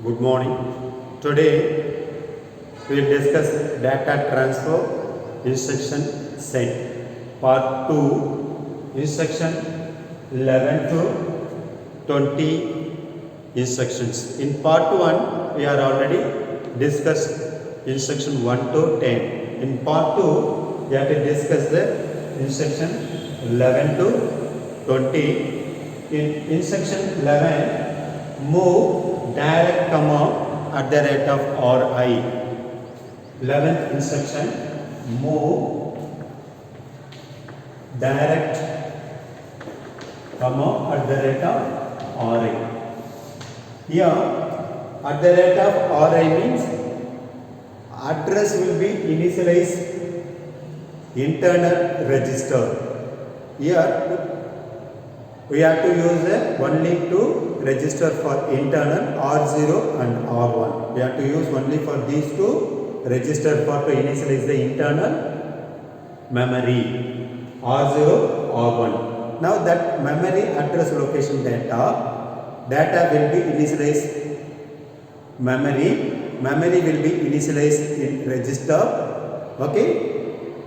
Good morning. Today we will discuss data transfer instruction set part 2 instruction 11 to 20 instructions. In part 1 we are already discussed instruction 1 to 10. In part 2 we have to discuss the instruction 11 to 20. In instruction 11, move direct comma at the rate of RI. 11th instruction, move direct comma at the rate of RI. Here at the rate of RI means address will be initialized internal register. Here we have to use only to register for internal R0 and R1. We have to use only for these two register for to initialize the internal memory R0, R1. Now that memory address location data will be initialized memory will be initialized in register. Okay.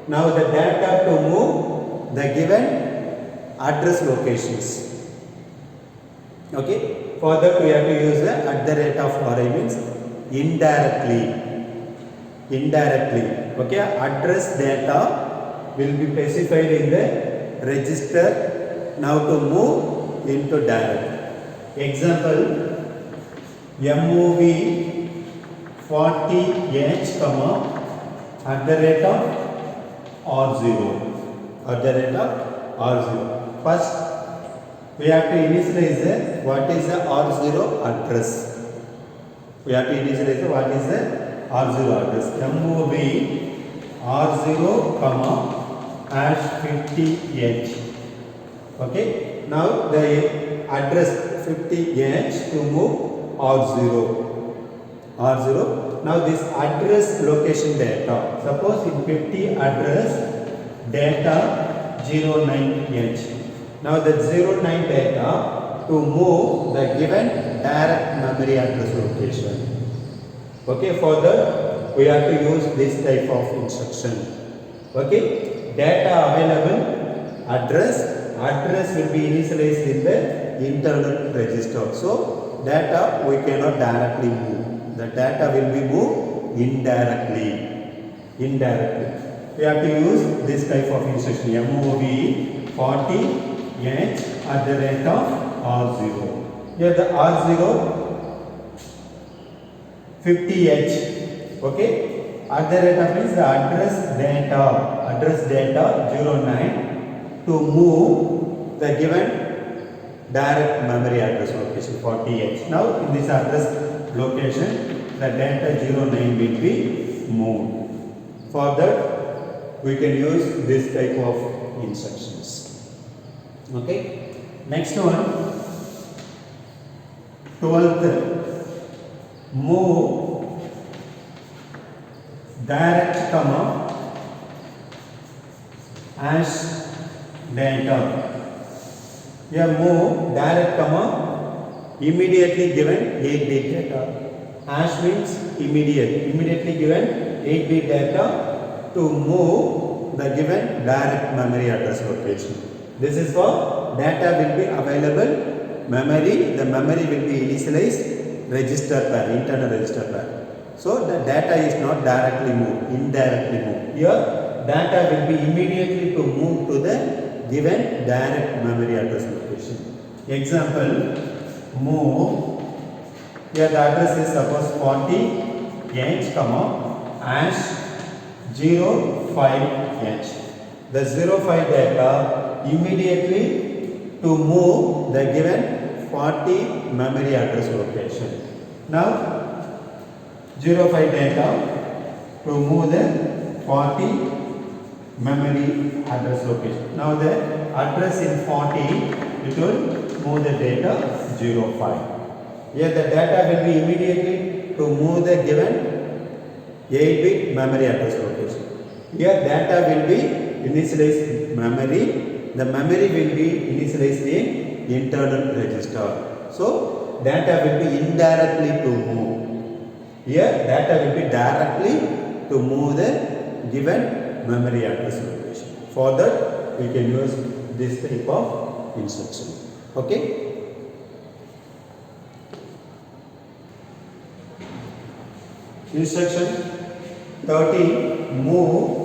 Now the data to move the given address locations. Okay. For that we have to use the at the rate of RI means indirectly. Okay. Address data will be specified in the register now to move into direct. Example, MOV 40H at the rate of R0. At the rate of R0. First, we have to initialize what is the R0 address. We have to initialize what is the R0 address. MOV R0, #50H. Okay. Now the address 50H to move R0. Now this address location data. Suppose in 50 address data 09H. Now the 09 data to move the given direct memory address location. Okay, for that we have to use this type of instruction. Okay, data available address will be initialized in the internal register. So data we cannot directly move. The data will be moved indirectly. We have to use this type of instruction. MOV 40H at the rate of R0. Here the R0 50H. Okay. At the rate of means the address data 09 to move the given direct memory address location 40H. Now in this address location the data 09 will be moved. For that we can use this type of instructions. Okay. Next one, 12th, move direct comma hash data. Here move direct comma immediately given 8-bit data. Hash means immediately given 8-bit data to move the given direct memory address location. This is for data will be available memory. The memory will be initialized register pair, internal register pair. So the data is not directly moved, indirectly moved. Here data will be immediately to move to the given direct memory address location. Example, move. Here the address is suppose 40H, #05H. The 05 data immediately to move the given 40 memory address location. Now 05 data to move the 40 memory address location. Now the address in 40 it will move the data 05. Here the data will be immediately to move the given 8-bit memory address location. Here data will be initialized memory. The memory will be initialized in internal register. So data will be indirectly to move. Here data will be directly to move the given memory address location. For that we can use this type of instruction. Okay. Instruction 13, move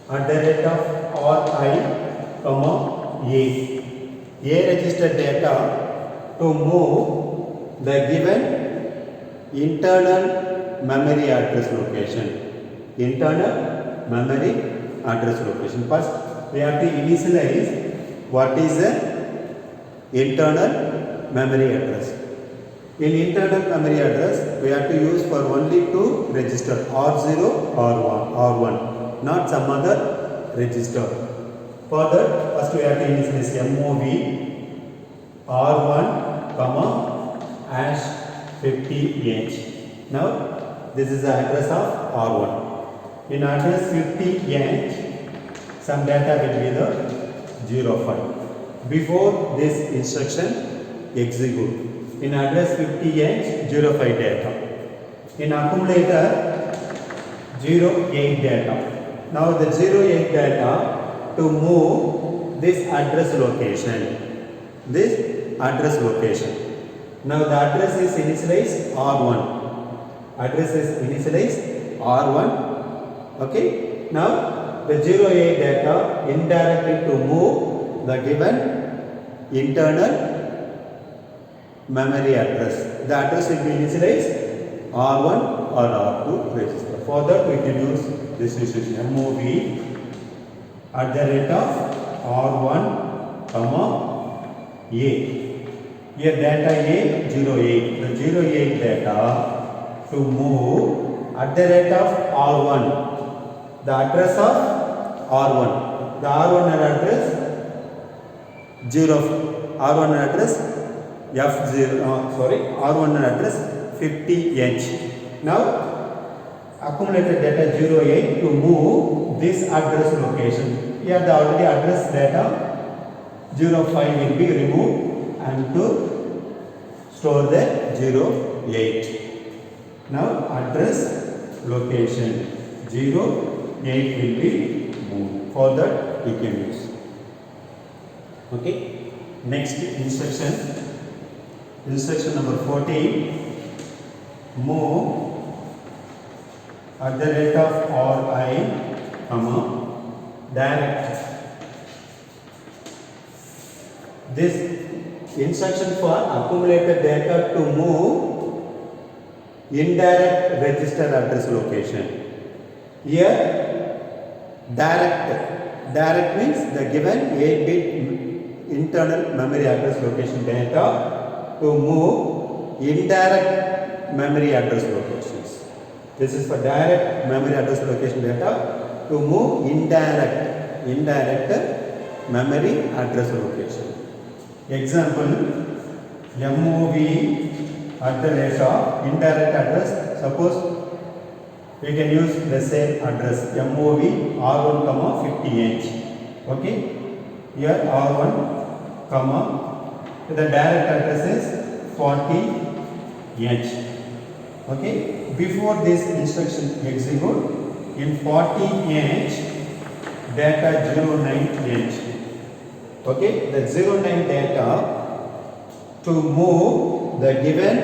at the rate of Ri, comma A. A register data to move the given internal memory address location. Internal memory address location. First, we have to initialize what is the internal memory address. In internal memory address, we have to use for only two register R0 or 1, not some other register. For that, first we have to initialize MOV R1, comma hash 50H. Now, this is the address of R1. In address 50H, some data will be the 05. Before this instruction execute, in address 50H, 05 data. In accumulator, 08 data. Now the 08 data to move this address location. This address location. Now the address is initialized R1. Address is initialized R1. Okay. Now the 08 data indirectly to move the given internal memory address. The address will be initialized R1 or R2 register. For that we can use this instruction MOV at the rate of R1, comma A. Here data A 08. The 08 data to move at the rate of R1. The address of R1. The R1 address 0. R1 address R1 address 50H. Now accumulated data 08 to move this address location. Here the already address data 05 will be removed and to store the 08. Now address location 08 will be moved. For that we can use. Okay. Next instruction. Instruction number 14, move at the rate of Ri, comma direct. This instruction for accumulated data to move indirect register address location. Here direct means the given 8-bit internal memory address location data to move indirect memory address locations. This is for direct memory address location data to move indirect memory address location. Example, MOV at the rate of indirect address. Suppose we can use the same address MOV R1, comma 50H. Okay, here R1, comma the direct address is 40H. Okay, before this instruction execute, in 40H data 09H. Okay, the 09 data to move the given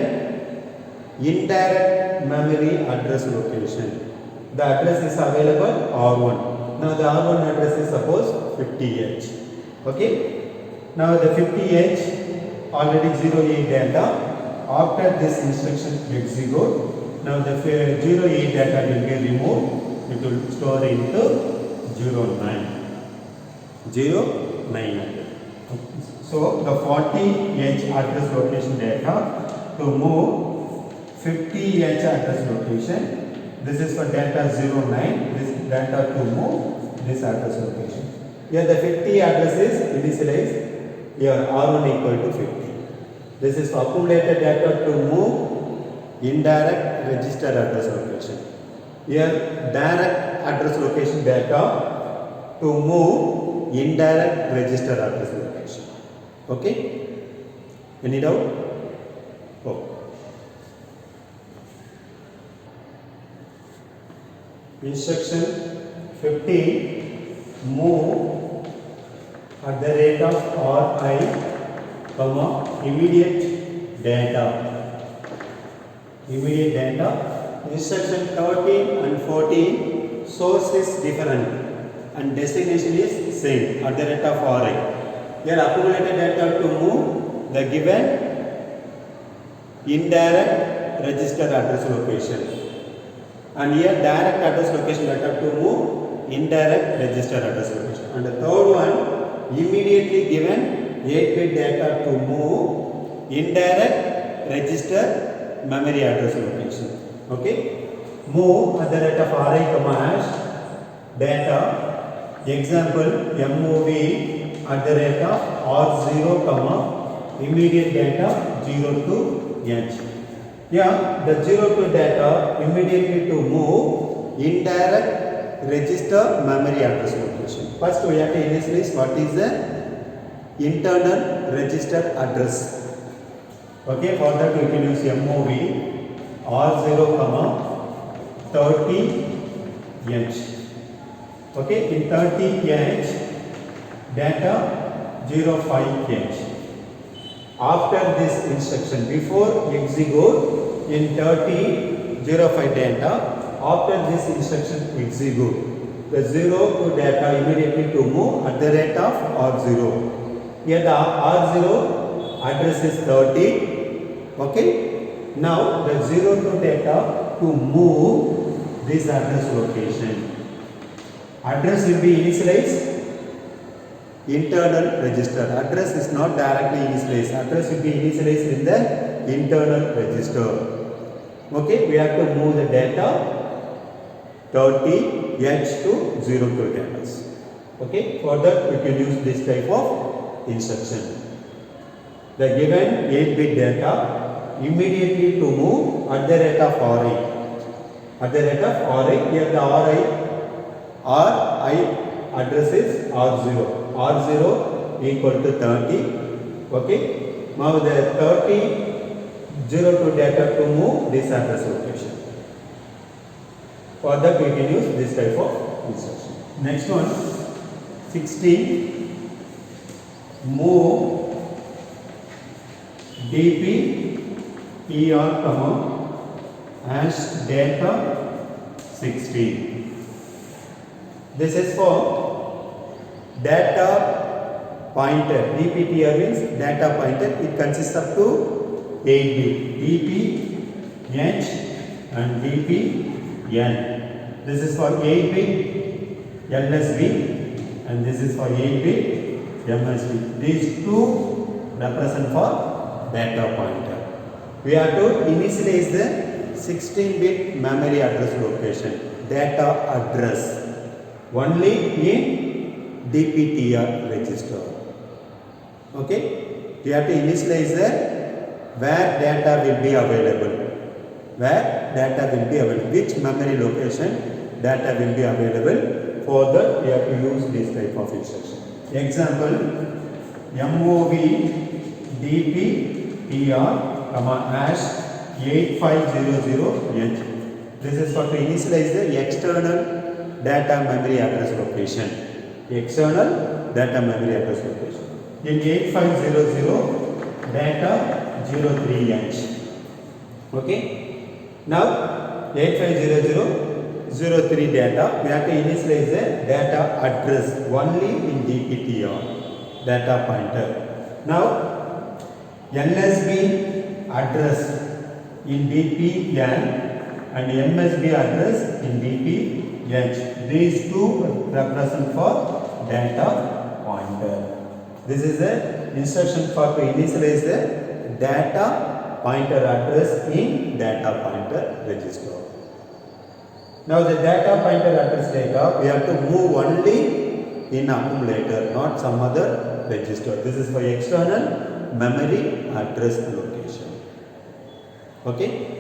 indirect memory address location. The address is available R1. Now the R1 address is suppose 50H. Okay, now the 50H already 08 data. After this instruction execute, now the 08 data will be removed. It will store into 09. So the 40H address location data to move 50H address location. This is for data 09. This data to move this address location. Here the 50 address is initialized. Here R1 equal to 50. This is for accumulated data to move indirect register address location. Here direct address location data to move indirect register address location. Okay. Any doubt? Oh. Instruction 15, move at the rate of Ri, immediate data. Immediate data. Instruction 13 and 14, source is different and destination is same at the rate of Ri. Here accumulated data to move the given indirect register address location. And here direct address location data to move indirect register address location. And the third one, immediately given 8-bit data to move indirect register memory address location. Okay. Move at the rate of Ri, hash data. Example, MOV at the rate of R0, immediate data 0 to H. Yeah, the 0 to data immediately to move indirect register memory address location. First we have to initialize what is the internal register address. Okay, for that we can use MOV R0, 30H. Okay, in 30H data 05H. After this instruction, before execute in 3005 data, after this instruction execute, the 0 to data immediately to move at the rate of R0. Here the R0 address is 30. Okay. Now the 0 to data to move this address location. Address will be initialized. Internal register. Address is not directly initialized. Address will be initialized in the internal register. Okay, we have to move the data 30H to 02 data. Okay, for that we can use this type of instruction. The given 8-bit data immediately to move at the rate of Ri. At the rate of Ri, here the Ri address is R0. R0 equal to 30. Okay. Now the 30 0 to data to move this address location. For that we can use this type of instruction. Next one, 16. Move DP ER, hash data 16. This is for data pointer. DPTR means data pointer. It consists of 8 bit DP, H and DP, N. This is for 8 bit LSB and this is for 8 bit MSB. These two represent for data pointer. We have to initialize the 16-bit memory address location, data address, only in DPTR register. Okay, we have to initialize the where data will be available. Where data will be available, which memory location data will be available. For that we have to use this type of instruction. Example, MOV DPTR, hash 8500H. This is for to initialize the external data memory address location. External data memory address location. In 8500 data 03H. Okay. Now 8500 03 data we have to initialize the data address only in DPTR data pointer. Now LSB address in DPN and MSB address in DPH. These two represent for data pointer. This is the instruction for to initialize the data pointer address in data pointer register. Now the data pointer address data we have to move only in accumulator, not some other register. This is for external memory address location. Okay.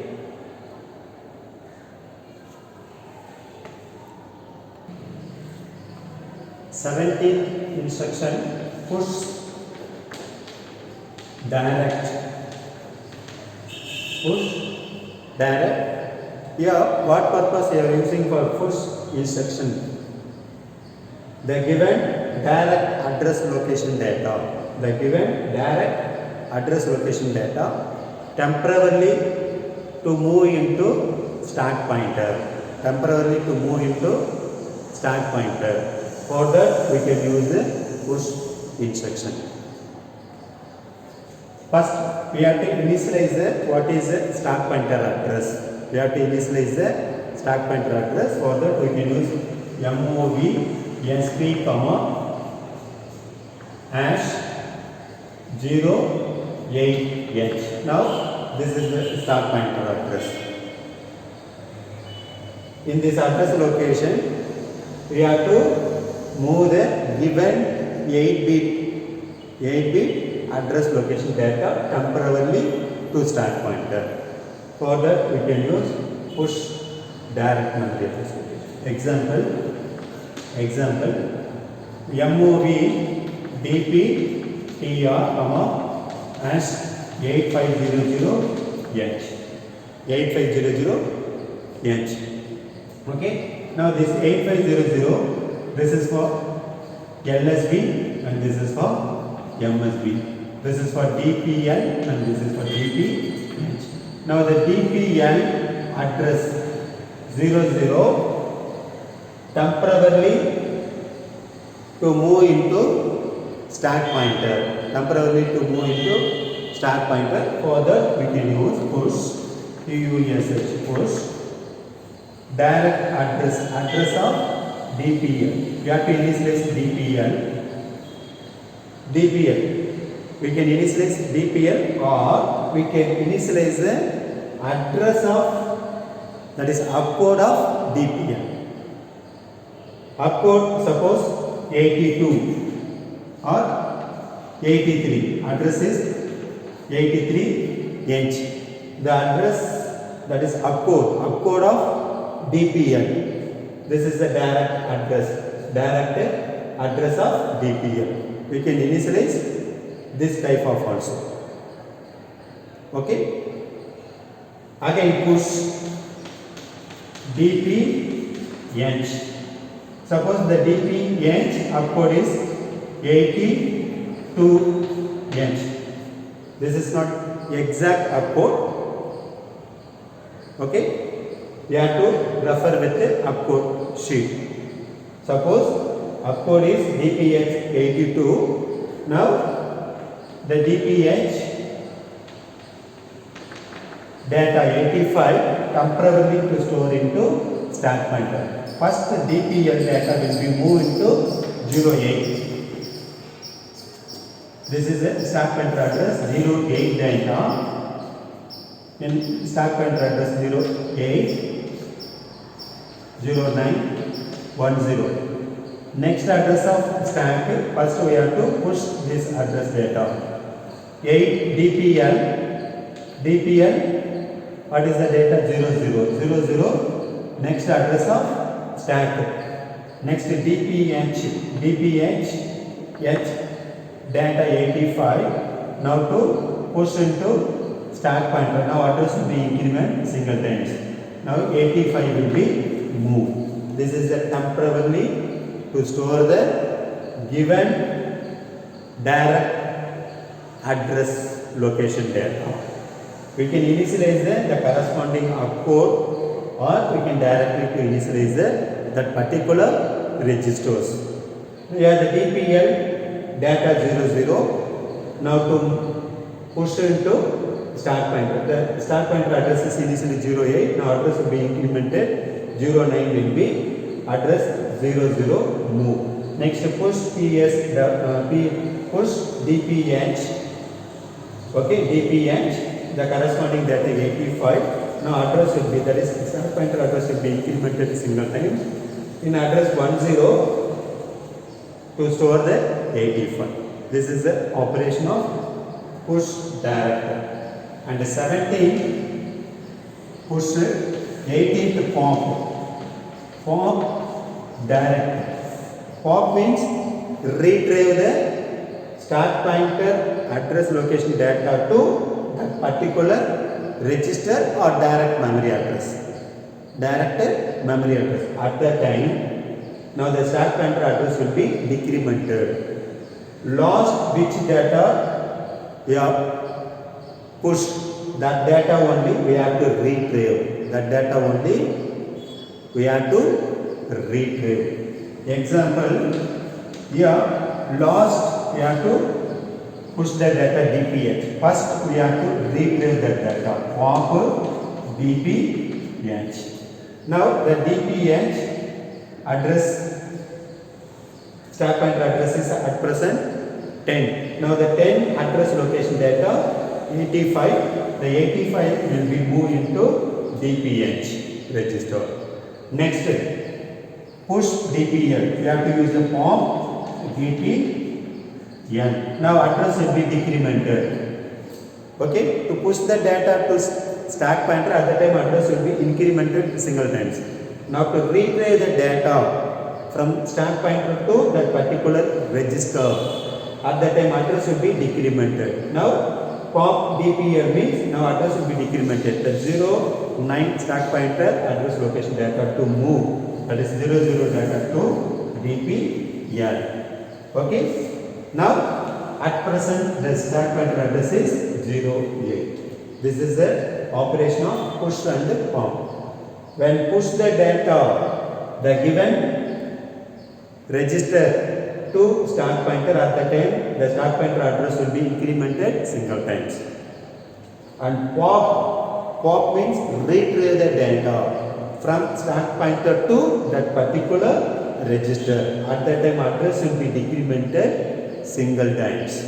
Seventeenth instruction, push direct push direct. Here what purpose you are using for push instruction? The given direct address location data, the given direct address location data temporarily to move into stack pointer, temporarily to move into stack pointer. For that we can use the push instruction. First we have to initialize the what is the stack pointer address. We have to initialize the stack pointer address. For that we can use mov sp hash 08h. Now this is the stack pointer address. In this address location we have to move the given 8-bit address location data temporarily to stack pointer. For that we can use push direct memory address location. Example mov dptr hash 8500h. Okay, now this 8500, this is for LSB and this is for MSB. This is for DPL and this is for DPH. Now the DPL address 00 temporarily to move into stack pointer, temporarily to move into stack pointer. For that we can use push push direct address of DPL. We have to initialize DPL. We can initialize DPL or we can initialize the address of, that is opcode of DPL. Opcode suppose 82 or 83. Address is 83H. The address, that is opcode of DPL. This is the direct address of DPL. We can initialize this type of also. Okay. Again push DPH. Suppose the DPH opcode is 82H. This is not exact opcode. Okay. We have to refer with the opcode sheet. Suppose opcode is DPH 82. Now the DPH data 85 temporarily to store into stack pointer. First DPL data will be moved into 08. This is a stack pointer address 08 data. In stack pointer address 08 0910. Next address of stack, first we have to push this address data. 8 DPL, what is the data? 00. Next address of stack. Next DPH data 85. Now to push into stack pointer. Now address will be increment single times. Now 85 will be moved. This is a temporarily to store the given direct address location data. We can initialize the corresponding opcode or we can directly to initialize that particular registers. We have the DPL data 00. Now to push into stack pointer. The stack pointer address is initially 08. Now address will be incremented. 09 will be address 00 move. Next push push DPH. Okay, DPH, the corresponding data 85. Now address will be, that is stack pointer address will be incremented single time. In address 10 to store the 85. This is the operation of push direct. And 17 push 18th pop direct. Pop means retrieve the stack pointer address location data to that particular register or direct memory address. Direct memory address. At that time, now the stack pointer address will be decremented. Lost which data we have pushed, that data only we have to retrieve. That data only we have to retrieve. Example, here lost we have to push the data DPH. First we have to retrieve that data. Pop DPH. Now the DPH address, stack pointer address is at present 10. Now the 10 address location data 85. The 85 will be moved into DPH register. Next, push DPL. You have to use the pop DPN. Now address will be decremented. Okay, to push the data to stack pointer, at the time address will be incremented single times. Now to retrieve the data from stack pointer to that particular register, at that time address will be decremented. Now pop DPL means now address will be decremented. The 0, 9 stack pointer address location data to move, that is 0, 0 data to DPL. Okay. Now at present the stack pointer address is 0, 8. This is the operation of push and pop. When push the data, the given register to stack pointer, at the time the stack pointer address will be incremented single times. And pop means retrieve the data from stack pointer to that particular register. At that time address will be decremented single times.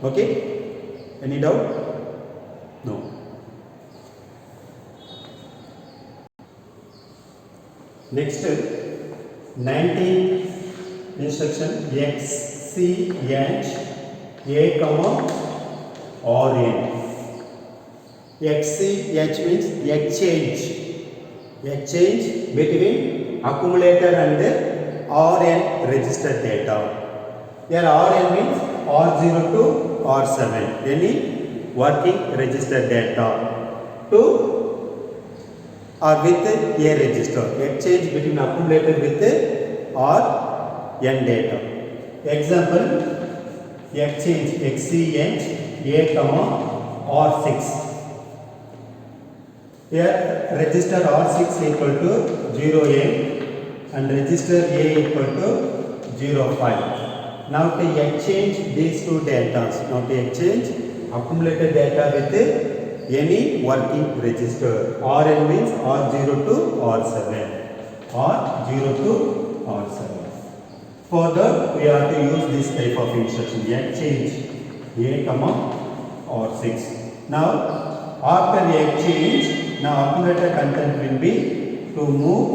Okay? Any doubt? No. Next, 19th instruction, XCH A, RN. XCH means exchange between accumulator and RN register data. Here RN means R0 to R7, any working register data to or with a register. Exchange between accumulator with RN data. Example, exchange XCH A, R6. Here register R6 equal to 0A and register A equal to 05. Now to exchange these two data, now to exchange accumulated data with any working register. RN means R0 to R7. R0 to R7. Further, we have to use this type of instruction, exchange A, R6. Now, after exchange, now accumulator content will be to move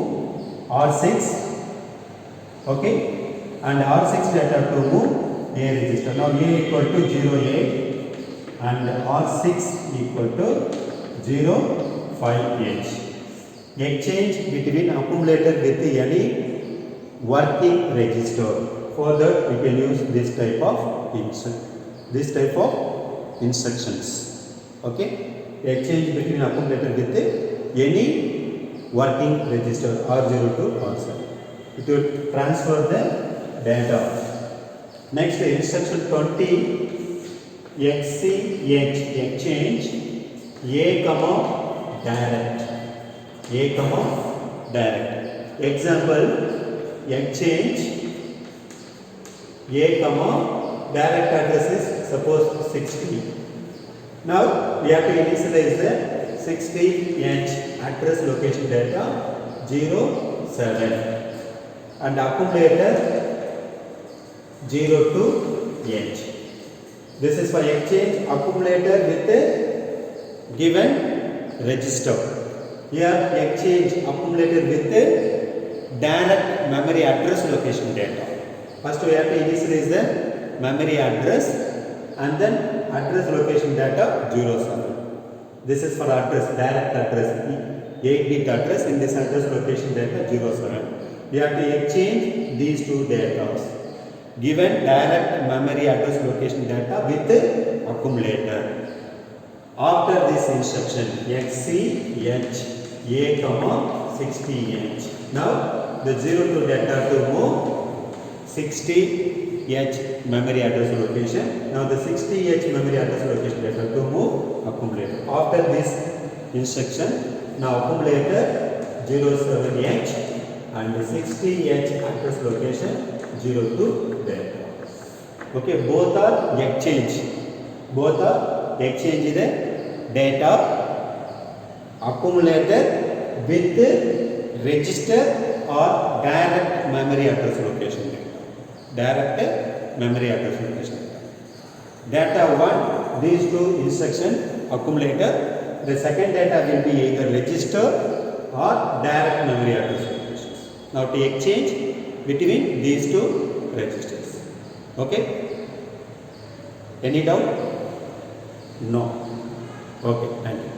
R6, okay, and R6 data to move A register. Now, A equal to 08 and R6 equal to 05H. Exchange between accumulator with any working register. Further, we can use this type of instructions. Okay, exchange between accumulator with any working register R0 to R7. It will transfer the data. Next, instruction 20. XCH exchange A, direct. A, direct. Example, exchange A, direct address is suppose 60. Now we have to initialize the 60H address location data 07 and accumulator 02H. This is for exchange accumulator with a given register. Here exchange accumulator with a direct memory address location data. First we have to initialize the memory address and then address location data 07. This is for address, direct address, 8-bit address. In this address location data 07. We have to exchange these two data. given direct memory address location data with accumulator. After this instruction XCH A comma 60H. Now the 02 data to move 60H memory address location. Now the 60H memory address location data to move accumulator. After this instruction, now accumulator 07H and the 60H address location 02 data. Okay, both are exchange. Both are exchange the data accumulated with register or direct memory address location data. Direct memory address location data. Data 1, these two instruction accumulator. The second data will be either register or direct memory address locations. Now to exchange between these two registers. Okay? Any doubt? No. Okay, thank you.